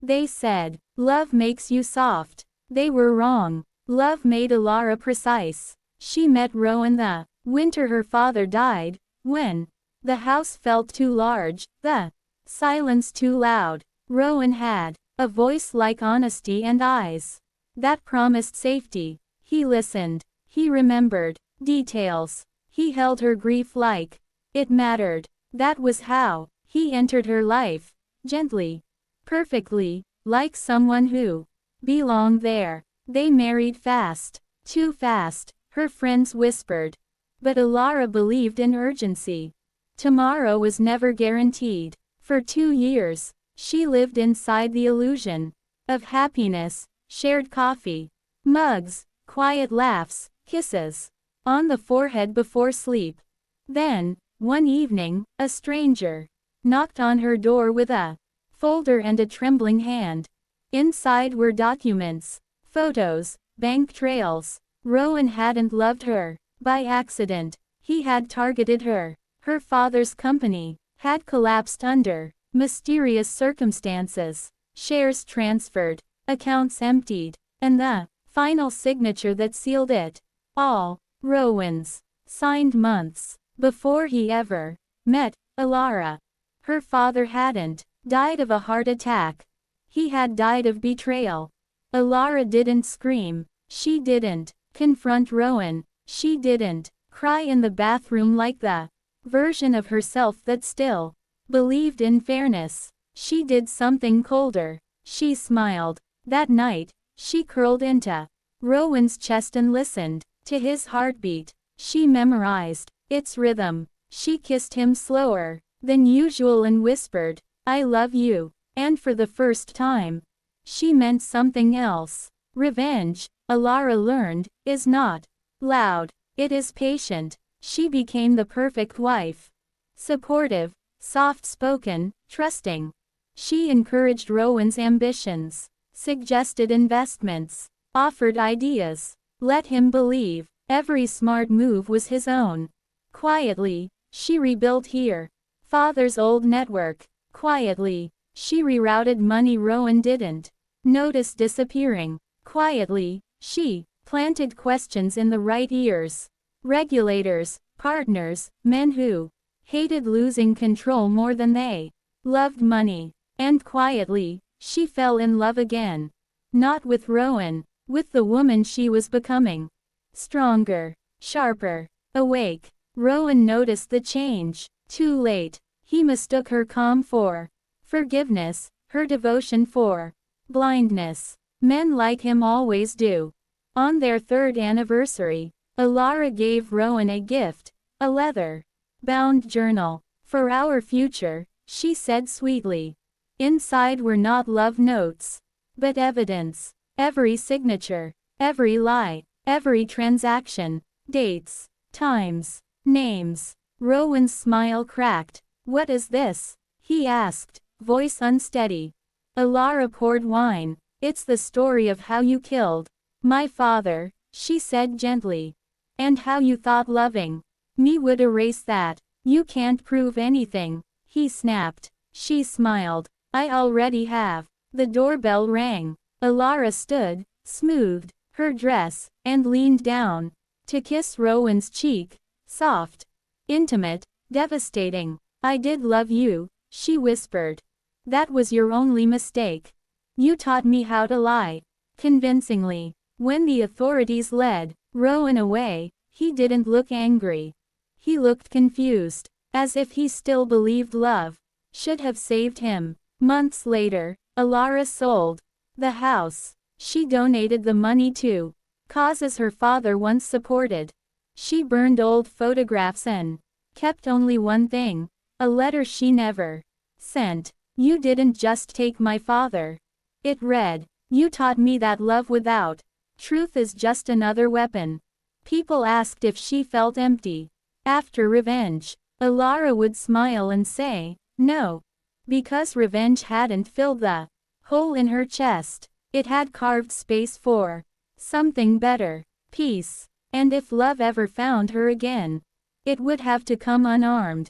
They said, love makes you soft. They were wrong. Love made Alara precise. She met Rowan the winter her father died, when the house felt too large, the silence too loud. Rowan had a voice like honesty and eyes that promised safety. He listened. He remembered details. He held her grief like it mattered. That was how he entered her life, gently, perfectly, like someone who belonged there. They married fast, too fast, her friends whispered. But Alara believed in urgency. Tomorrow was never guaranteed. For 2 years, she lived inside the illusion of happiness, shared coffee, mugs, quiet laughs, kisses on the forehead before sleep. Then, one evening, a stranger knocked on her door with a folder and a trembling hand. Inside were documents, photos, bank trails. Rowan hadn't loved her by accident. He had targeted her. Her father's company had collapsed under mysterious circumstances. Shares transferred, accounts emptied, and the final signature that sealed it all, Rowan's, signed months before he ever met Alara. Her father hadn't died of a heart attack. He had died of betrayal. Alara didn't scream. She didn't confront Rowan. She didn't cry in the bathroom like the version of herself that still believed in fairness. She did something colder. She smiled. That night, she curled into Rowan's chest and listened to his heartbeat. She memorized its rhythm. She kissed him slower than usual and whispered, "I love you." And for the first time, she meant something else. Revenge, Alara learned, is not loud. It is patient. She became the perfect wife. Supportive, soft-spoken, trusting. She encouraged Rowan's ambitions, suggested investments, offered ideas, let him believe every smart move was his own. Quietly, she rebuilt her father's old network. Quietly, she rerouted money Rowan didn't notice disappearing. Quietly, she planted questions in the right ears. Regulators, partners, men who hated losing control more than they loved money. And quietly, she fell in love again. Not with Rowan, with the woman she was becoming. Stronger, sharper, awake. Rowan noticed the change. Too late. He mistook her calm for forgiveness, her devotion for blindness. Men like him always do. On their 3rd anniversary, Alara gave Rowan a gift, a leather-bound journal. "For our future," she said sweetly. Inside were not love notes, but evidence. Every signature, every lie, every transaction, dates, times, names. Rowan's smile cracked. "What is this?" he asked, voice unsteady. Alara poured wine. "It's the story of how you killed my father," she said gently. "And how you thought loving me would erase that. You can't prove anything," he snapped. She smiled. "I already have." The doorbell rang. Alara stood, smoothed her dress, and leaned down to kiss Rowan's cheek. Soft, intimate, devastating. "I did love you," she whispered. "That was your only mistake. You taught me how to lie. Convincingly." When the authorities led Rowan away, he didn't look angry. He looked confused, as if he still believed love should have saved him. Months later, Alara sold the house. She donated the money to causes her father once supported. She burned old photographs and kept only one thing, a letter she never sent. "You didn't just take my father." It read, "You taught me that love without truth is just another weapon." People asked if she felt empty after revenge. Alara would smile and say, "No." Because revenge hadn't filled the hole in her chest. It had carved space for something better, peace. And if love ever found her again, it would have to come unarmed.